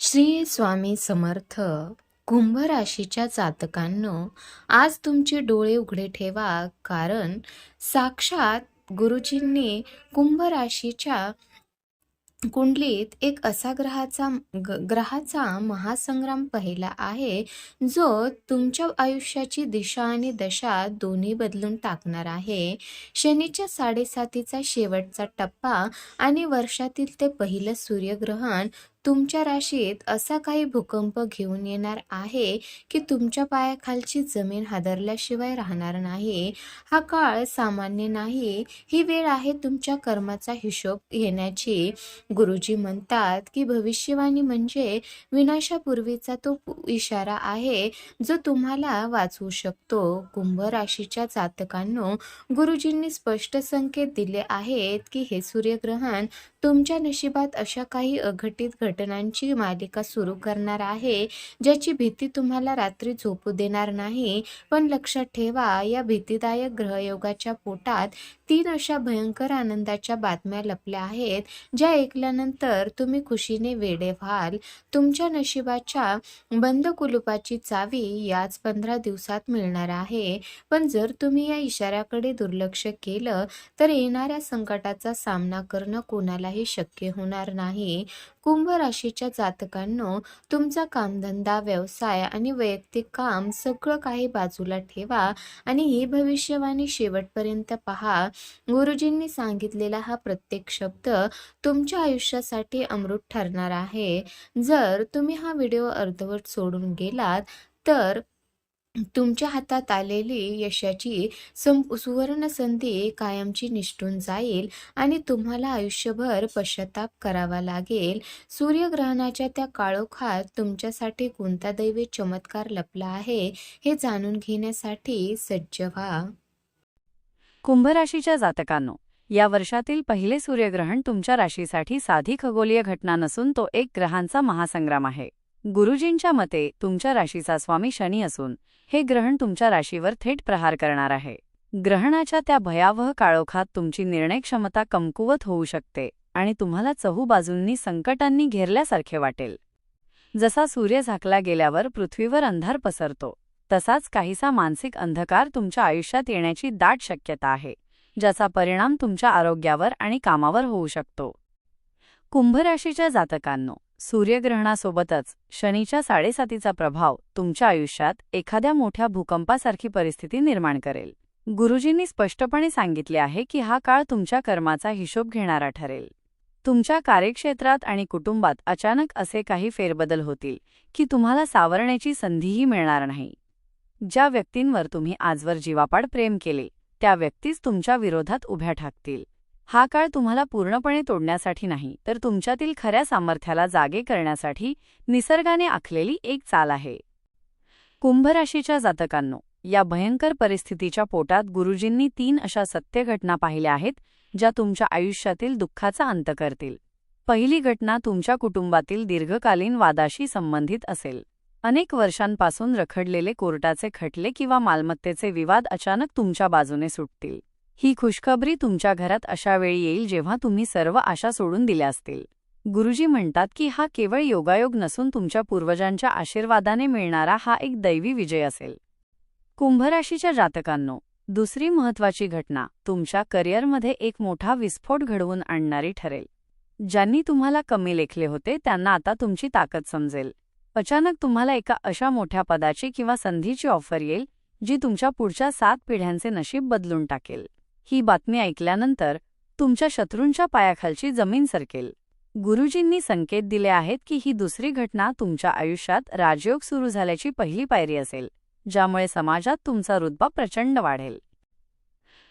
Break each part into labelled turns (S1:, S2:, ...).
S1: श्री स्वामी समर्थ. कुंभ राशीच्या जातकांनो, आज तुमचे डोळे उघडे ठेवा, कारण साक्षात गुरुजींनी कुंभ राशीच्या कुंडलीत एक असा ग्रहाचा महासंग्राम पाहिला आहे, जो तुमच्या आयुष्याची दिशा आणि दशा दोन्ही बदलून टाकणार आहे. शनीच्या 7.5चा शेवटचा टप्पा आणि वर्षातील ते पहिलं सूर्यग्रहण तुमच्या राशीत असा काही भूकंप घेऊन येणार आहे की तुमच्या पायाखालची जमीन हादरल्याशिवाय राहणार नाही. हा काळ सामान्य नाही, ही वेळ आहे तुमच्या कर्माचा हिशोब घेण्याची. गुरुजी म्हणतात की भविष्यवाणी म्हणजे विनाशापूर्वीचा तो इशारा आहे, जो तुम्हाला वाचवू शकतो. कुंभ राशीच्या जातकांनो, गुरुजींनी स्पष्ट संकेत दिले आहेत की हे सूर्यग्रहण तुमच्या नशिबात अशा काही अघटित घटनांची मालिका सुरू करणार आहे, ज्याची भीती तुम्हाला रात्री झोपू देणार नाही. पण लक्षात ठेवा, या भीतीदायक ग्रहयोगाच्या पोटात 3 अशा भयंकर आनंदाच्या बातम्या लपल्या आहेत, ज्या ऐकल्यानंतर तुम्ही खुशीने वेडे व्हाल. तुमच्या नशिबाच्या बंद कुलुपाची चावी याच 15 दिवसात मिळणार आहे. पण जर तुम्ही या इशाऱ्याकडे दुर्लक्ष केलं, तर येणाऱ्या संकटाचा सामना करणं कोणालाही शक्य होणार नाही. कुंभ राशीच्या जातकांनो, तुमचा कामधंदा, व्यवसाय आणि वैयक्तिक काम सगळं काही बाजूला ठेवा आणि ही भविष्यवाणी शेवटपर्यंत पहा. गुरुजींनी सांगितलेला हा प्रत्येक शब्द तुमच्या आयुष्यासाठी अमृत ठरणार आहे. जर तुम्ही हा व्हिडिओ अर्धवट सोडून गेलात, तर तुमच्या हातात आलेली यशाची सुवर्ण संधी कायमची निसटून जाईल आणि तुम्हाला आयुष्यभर पश्चाताप करावा लागेल. सूर्यग्रहणाच्या त्या काळोखात तुमच्यासाठी कोणता दैवी चमत्कार लपला आहे, हे जाणून घेण्यासाठी सज्ज व्हा.
S2: कुंभ राशीच्या जातकांनो, या वर्षातील पहिले सूर्यग्रहण तुमच्या राशीसाठी साधी खगोलीय घटना नसून तो एक ग्रहांचा महासंग्राम आहे. गुरुजींच्या मते तुमच्या राशीचा स्वामी शनी असून हे ग्रहण तुमच्या राशीवर थेट प्रहार करणार आहे. ग्रहणाच्या त्या भयावह काळोखात तुमची निर्णय क्षमता कमकुवत होऊ शकते आणि तुम्हाला चहूबाजूंनी संकटांनी घेरल्यासारखे वाटेल. जसा सूर्य झाकला गेल्यावर पृथ्वीवर अंधार पसरतो, तसाच काहीसा मानसिक अंधकार तुमच्या आयुष्यात येण्याची दाट शक्यता आहे, ज्याचा परिणाम तुमच्या आरोग्यावर आणि कामावर होऊ शकतो. कुंभ राशीच्या जातकांनो, सूर्यग्रहणासोबतच शनीच्या 7.5चा प्रभाव तुमच्या आयुष्यात एखाद्या मोठ्या भूकंपासारखी परिस्थिती निर्माण करेल. गुरुजींनी स्पष्टपणे सांगितले आहे की हा काळ तुमच्या कर्माचा हिशोब घेणारा ठरेल. तुमच्या कार्यक्षेत्रात आणि कुटुंबात अचानक असे काही फेरबदल होतील की तुम्हाला सावरण्याची संधीही मिळणार नाही. ज्या व्यक्तींवर तुम्ही आजवर जीवापाड प्रेम केले, त्या व्यक्तीच तुमच्या विरोधात उभ्या ठाकतील. हा काळ तुम्हाला पूर्णपणे तोडण्यासाठी नाही, तर तुमच्यातील खऱ्या सामर्थ्याला जागे करण्यासाठी निसर्गाने आखलेली एक चाल आहे. कुंभ राशीच्या जातकांनो, या भयंकर परिस्थितीच्या पोटात गुरुजींनी 3 अशा सत्य घटना पाहिल्या आहेत, ज्या तुमच्या आयुष्यातील दुःखाचा अंत करतील. पहिली घटना तुमच्या कुटुंबातील दीर्घकालीन वादाशी संबंधित असेल. अनेक वर्षांपासून रखडलेले कोर्टाचे खटले किंवा मालमत्तेचे विवाद अचानक तुमच्या बाजूने सुटतील. ही खुशखबरी तुमच्या घरात अशा वेळी येईल जेव्हा तुम्ही सर्व आशा सोडून दिल्या असतील. गुरुजी म्हणतात की हा केवळ योगायोग नसून तुमच्या पूर्वजांच्या आशीर्वादाने मिळणारा हा एक दैवी विजय असेल. कुंभ राशीच्या जातकांनो, दुसरी महत्त्वाची घटना तुमच्या करिअरमध्ये एक मोठा विस्फोट घडवून आणणारी ठरेल. ज्यांनी तुम्हाला कमी लेखले होते त्यांना आता तुमची ताकद समजेल. अचानक तुम्हाला एका अशा मोठ्या पदाची किंवा संधीची ऑफर येईल, जी तुमच्या पुढच्या 7 पिढ्यांचे नशीब बदलून टाकेल. ही बातमी ऐकल्यानंतर तुमच्या शत्रूंच्या पायाखालची जमीन सरकेल. गुरुजींनी संकेत दिले आहेत की ही दुसरी घटना तुमच्या आयुष्यात राजयोग सुरू झाल्याची पहिली पायरी असेल, ज्यामुळे समाजात तुमचा रुतबा प्रचंड वाढेल.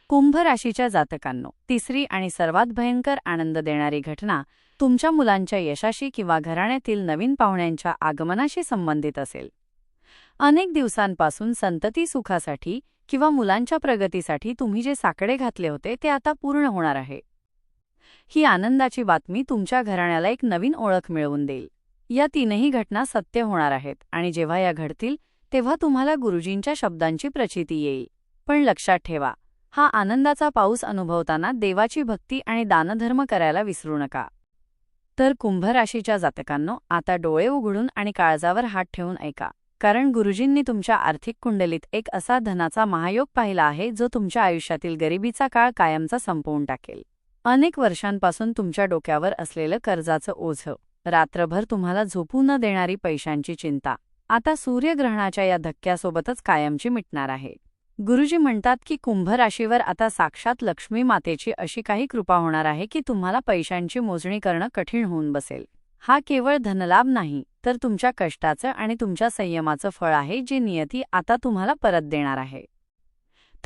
S2: कुंभ राशीच्या जातकांनो, तिसरी आणि सर्वात भयंकर आनंद देणारी घटना तुमच्या मुलांच्या यशाशी किंवा घराण्यातील नवीन पाहुण्यांच्या आगमनाशी संबंधित असेल. अनेक दिवसांपासून संतती सुखासाठी किंवा मुलांच्या प्रगतीसाठी तुम्ही जे साकडे घातले होते ते आता पूर्ण होणार आहे. ही आनंदाची बातमी तुमच्या घराण्याला एक नवीन ओळख मिळवून देईल. या 3ही घटना सत्य होणार आहेत आणि जेव्हा या घडतील तेव्हा तुम्हाला गुरुजींच्या शब्दांची प्रचिती येईल. पण लक्षात ठेवा, हा आनंदाचा पाऊस अनुभवताना देवाची भक्ती आणि दानधर्म करायला विसरू नका. तर कुंभ राशीच्या जातकांनो, आता डोळे उघडून आणि काळजावर हात ठेवून ऐका, कारण गुरुजींनी तुमच्या आर्थिक कुंडलीत एक असा धनाचा महायोग पाहिला आहे जो तुमच्या आयुष्यातील गरिबीचा काळ कायमचा संपवून टाकेल. अनेक वर्षांपासून तुमच्या डोक्यावर असलेलं कर्जाचं ओझं, रात्रभर तुम्हाला झोपू न देणारी पैशांची चिंता, आता सूर्यग्रहणाच्या या धक्क्यासोबतच कायमची मिटणार आहे. गुरुजी म्हणतात की कुंभ राशीवर आता साक्षात लक्ष्मी मातेची अशी काही कृपा होणार आहे की तुम्हाला पैशांची मोजणी करणं कठीण होऊन बसेल. हा केवळ धनलाभ नाही, तर तुमच्या कष्टाचं आणि तुमच्या संयमाचं फळ आहे जे नियती आता तुम्हाला परत देणार आहे.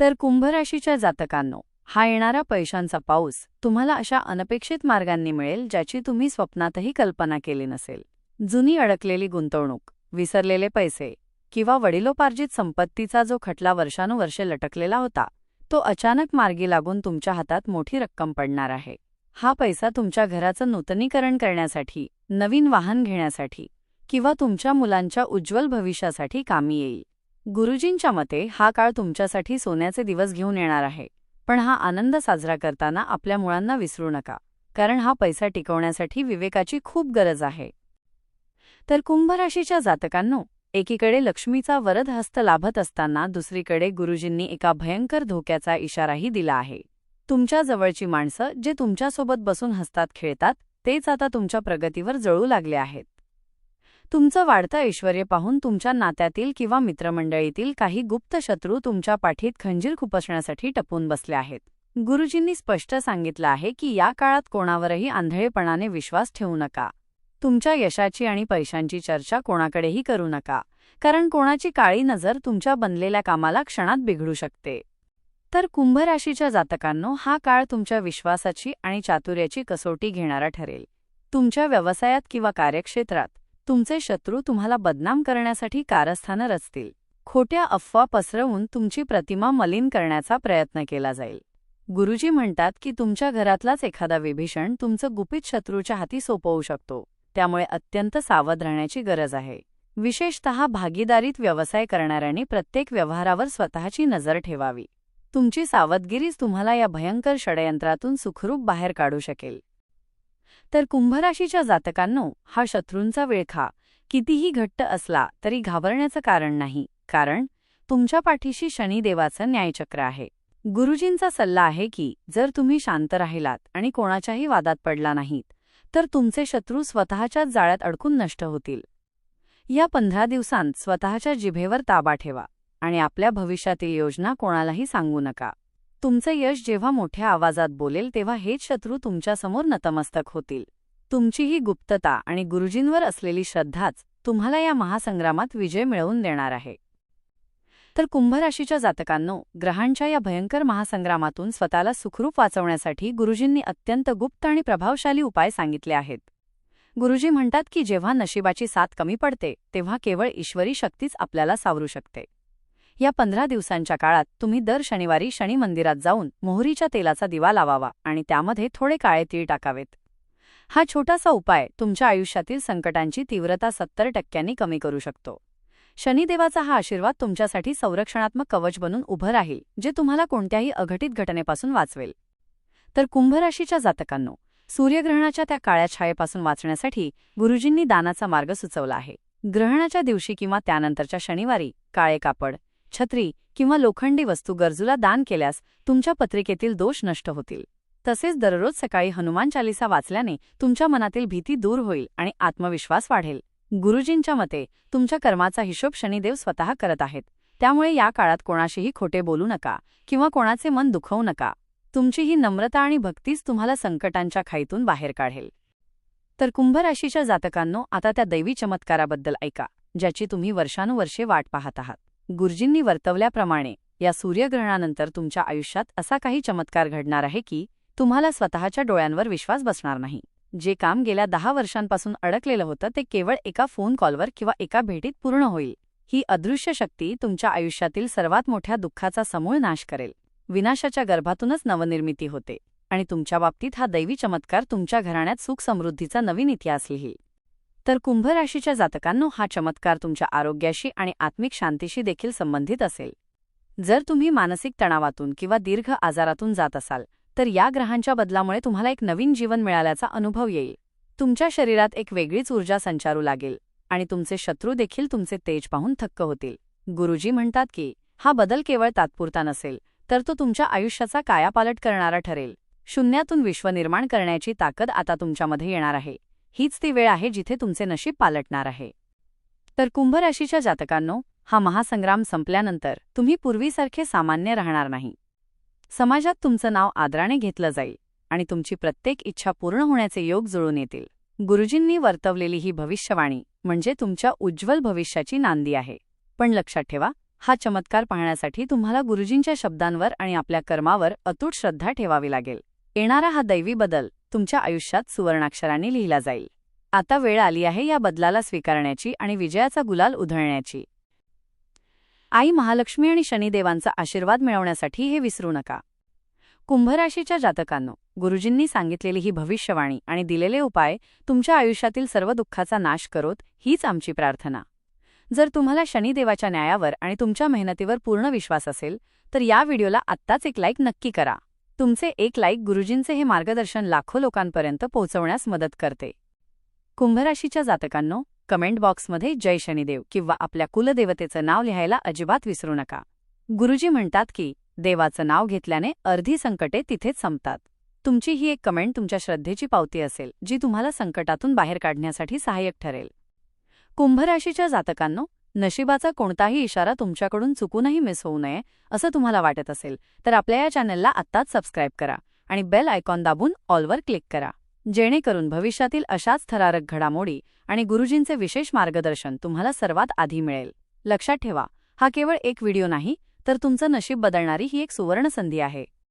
S2: तर कुंभ राशीच्या जातकांनो, हा येणारा पैशांचा पाऊस तुम्हाला अशा अनपेक्षित मार्गांनी मिळेल ज्याची तुम्ही स्वप्नातही कल्पना केली नसेल. जुनी अडकलेली गुंतवणूक, विसरलेले पैसे किंवा वडिलोपार्जित संपत्तीचा जो खटला वर्षानुवर्षे लटकलेला होता, तो अचानक मार्गी लागून तुमच्या हातात मोठी रक्कम पडणार आहे. हा पैसा तुमच्या घराचं नूतनीकरण करण्यासाठी, नवीन वाहन घेण्यासाठी किंवा तुमच्या मुलांच्या उज्ज्वल भविष्यासाठी कामी येईल. गुरुजींच्या मते हा काळ तुमच्यासाठी सोन्याचे दिवस घेऊन येणार आहे. पण हा आनंद साजरा करताना आपल्या मुळांना विसरू नका, कारण हा पैसा टिकवण्यासाठी विवेकाची खूप गरज आहे. तर कुंभ राशीच्या जातकांनो, एकीकडे लक्ष्मीचा वरद हस्त लाभत असताना दुसरीकडे गुरुजींनी एका भयंकर धोक्याचा इशाराही दिला आहे. तुमच्या जवळची माणसं जे तुमच्यासोबत बसून हसतात खेळतात, तेच आता तुमच्या प्रगतीवर जळू लागले आहेत. तुमचं वाढतं ऐश्वर्य पाहून तुमच्या नात्यातील किंवा मित्रमंडळीतील काही गुप्त शत्रू तुमच्या पाठीत खंजीर खुपसण्यासाठी टपून बसले आहेत. गुरुजींनी स्पष्ट सांगितलं आहे की या काळात कोणावरही आंधळेपणाने विश्वास ठेवू नका. तुमच्या यशाची आणि पैशांची चर्चा कोणाकडेही करू नका, कारण कोणाची काळी नजर तुमच्या बनलेल्या कामाला क्षणात बिघडू शकते. तर कुंभ राशीच्या जातकांनो, हा काळ तुमच्या विश्वासाची आणि चातुर्याची कसोटी घेणारा ठरेल. तुमच्या व्यवसायात किंवा कार्यक्षेत्रात तुमचे शत्रू तुम्हाला बदनाम करण्यासाठी कारस्थानं रचतील. खोट्या अफवा पसरवून तुमची प्रतिमा मलिन करण्याचा प्रयत्न केला जाईल. गुरुजी म्हणतात की तुमच्या घरातलाच एखादा विभीषण तुमचं गुपित शत्रूच्या हाती सोपवू शकतो, त्यामुळे अत्यंत सावध राहण्याची गरज आहे. विशेषतः भागीदारीत व्यवसाय करणाऱ्यांनी प्रत्येक व्यवहारावर स्वतःची नजर ठेवावी. तुमची सावधगिरीच तुम्हाला या भयंकर षडयंत्रातून सुखरूप बाहेर काढू शकेल. तर कुंभ राशीच्या जातकांनो, हा शत्रूंचा विळखा कितीही घट्ट असला तरी घाबरण्याचं कारण नाही, कारण तुमच्या पाठीशी शनिदेवाचं न्यायचक्र आहे. गुरुजींचा सल्ला आहे की जर तुम्ही शांत राहिलात आणि कोणाच्याही वादात पडला नाहीत, तर तुमचे शत्रू स्वतःच्याच जाळ्यात अडकून नष्ट होतील. या 15 दिवसांत स्वतःच्या जिभेवर ताबा ठेवा आणि आपल्या भविष्यातील योजना कोणालाही सांगू नका. तुमचे यश जेव्हा मोठ्या आवाजात बोलेल तेव्हा हेच शत्रू तुमच्यासमोर नतमस्तक होतील. तुमची ही गुप्तता आणि गुरुजींवर असलेली श्रद्धाच तुम्हाला या महासंग्रामात विजय मिळवून देणार आहे. तर कुंभ राशीच्या जातकांनो, ग्रहांच्या या भयंकर महासंग्रामातून स्वतःला सुखरूप वाचवण्यासाठी गुरुजींनी अत्यंत गुप्त आणि प्रभावशाली उपाय सांगितले आहेत. गुरुजी म्हणतात की जेव्हा नशिबाची साथ कमी पडते तेव्हा केवळ ईश्वरी शक्तीच आपल्याला सावरू शकते. या 15 दिवसांच्या काळात तुम्ही दर शनिवारी शनी मंदिरात जाऊन मोहरीच्या तेलाचा दिवा लावावा आणि त्यामध्ये थोडे काळे तीळ टाकावेत. हा छोटासा उपाय तुमच्या आयुष्यातील संकटांची तीव्रता 70% कमी करू शकतो. शनिदेवाचा हा आशीर्वाद तुमच्यासाठी संरक्षणात्मक कवच बनून उभं राहील, जे तुम्हाला कोणत्याही अघटित घटनेपासून वाचवेल. तर कुंभ राशीच्या जातकांनो, सूर्यग्रहणाच्या त्या काळ्या छायेपासून वाचण्यासाठी गुरुजींनी दानाचा मार्ग सुचवला आहे. ग्रहणाच्या दिवशी किंवा त्यानंतरच्या शनिवारी काळे कापड, छत्री किंवा लोखंडी वस्तू गरजूला दान केल्यास तुमच्या पत्रिकेतील दोष नष्ट होतील. तसेच दररोज सकाळी हनुमान चालीसा वाचल्याने तुमच्या मनातील भीती दूर होईल आणि आत्मविश्वास वाढेल. गुरुजींच्या मते तुमच्या कर्माचा हिशोब शनिदेव स्वतः करत आहेत, त्यामुळे या काळात कोणाशीही खोटे बोलू नका किंवा कोणाचे मन दुखवू नका. तुमची ही नम्रता आणि भक्तीच तुम्हाला संकटांच्या खाईतून बाहेर काढेल. तर कुंभ राशीच्या जातकांनो, आता त्या दैवी चमत्काराबद्दल ऐका, ज्याची तुम्ही वर्षानुवर्षे वाट पाहत आहात. गुरुजींनी वर्तवल्याप्रमाणे या सूर्यग्रहणानंतर तुमच्या आयुष्यात असा काही चमत्कार घडणार आहे की तुम्हाला स्वतःच्या डोळ्यांवर विश्वास बसणार नाही. जे काम गेल्या 10 वर्षांपासून अडकलेलं होतं ते केवळ एका फोन कॉलवर किंवा एका भेटीत पूर्ण होईल. ही अदृश्य शक्ती तुमच्या आयुष्यातील सर्वात मोठ्या दुःखाचा समूळ नाश करेल. विनाशाच्या गर्भातूनच नवनिर्मिती होते आणि तुमच्या बाबतीत हा दैवी चमत्कार तुमच्या घराण्यात सुख समृद्धीचा नवीन इतिहास लिहील. तर कुंभ राशीच्या जातकांनो, हा चमत्कार तुमच्या आरोग्याशी आणि आत्मिक शांतीशी देखील संबंधित असेल. जर तुम्ही मानसिक तणावातून किंवा दीर्घ आजारातून जात असाल तर या ग्रहांच्या बदलामुळे तुम्हाला एक नवीन जीवन मिळाल्याचा अनुभव येईल. तुमच्या शरीरात एक वेगळीच ऊर्जा संचारू लागेल आणि तुमचे शत्रू देखील तुमचे तेज पाहून थक्क होतील. गुरुजी म्हणतात की हा बदल केवळ तात्पुरता नसेल, तर तो तुमच्या आयुष्याचा कायापालट करणारा ठरेल. शून्यातून विश्व निर्माण करण्याची ताकद आता तुमच्यामध्ये येणार आहे. हीच ती वेळ आहे जिथे तुमचे नशीब पालटणार आहे. तर कुंभ राशीच्या जातकांनो, हा महासंग्राम संपल्यानंतर तुम्ही पूर्वीसारखे सामान्य राहणार नाही. समाजात तुमचं नाव आदराने घेतलं जाईल आणि तुमची प्रत्येक इच्छा पूर्ण होण्याचे योग जुळून येतील. गुरुजींनी वर्तवलेली ही भविष्यवाणी म्हणजे तुमच्या उज्ज्वल भविष्याची नांदी आहे. पण लक्षात ठेवा, हा चमत्कार पाहण्यासाठी तुम्हाला गुरुजींच्या शब्दांवर आणि आपल्या कर्मावर अतूट श्रद्धा ठेवावी लागेल. येणारा हा दैवी बदल तुमच्या आयुष्यात सुवर्णाक्षरांनी लिहिला जाईल. आता वेळ आली आहे या बदलाला स्वीकारण्याची आणि विजयाचा गुलाल उधळण्याची. आई महालक्ष्मी आणि शनिदेवांचा आशीर्वाद मिळवण्यासाठी हे विसरू नका. कुंभ राशीच्या जातकांनो, गुरुजींनी सांगितलेली ही भविष्यवाणी आणि दिलेले उपाय तुमच्या आयुष्यातील सर्व दुःखाचा नाश करोत, हीच आमची प्रार्थना. जर तुम्हाला शनिदेवाच्या न्यायावर आणि तुमच्या मेहनतीवर पूर्ण विश्वास असेल, तर या व्हिडिओला आत्ताच एक लाईक नक्की करा. तुमचे एक लाईक गुरुजींचे हे मार्गदर्शन लाखो लोकांपर्यंत पोहोचवण्यास मदत करते. कुंभ राशीच्या जातकांनो, कमेंट बॉक्समध्ये जय शनिदेव किंवा आपल्या कुलदेवतेचं नाव लिहायला अजिबात विसरू नका. गुरुजी म्हणतात की देवाचं नाव घेतल्याने अर्धी संकटे तिथेच संपतात. तुमची ही एक कमेंट तुमच्या श्रद्धेची पावती असेल, जी तुम्हाला संकटातून बाहेर काढण्यासाठी सहाय्यक ठरेल. कुंभ राशीच्या जातकांनो, नशिबाचा कोणताही इशारा तुमच्याकडून चुकूनही मिस होऊ नये असं तुम्हाला वाटत असेल, तर आपल्या या चॅनलला आत्ताच सबस्क्राईब करा आणि बेल आयकॉन दाबून ऑलवर क्लिक करा, जेणेकरून भविष्यातील अशाच थरारक घडामोडी आणि गुरुजींचे विशेष मार्गदर्शन तुम्हाला सर्वात आधी मिळेल. लक्षात ठेवा, हा केवळ एक व्हिडिओ नाही, तर तुमचं नशीब बदलणारी ही एक सुवर्ण संधी आहे.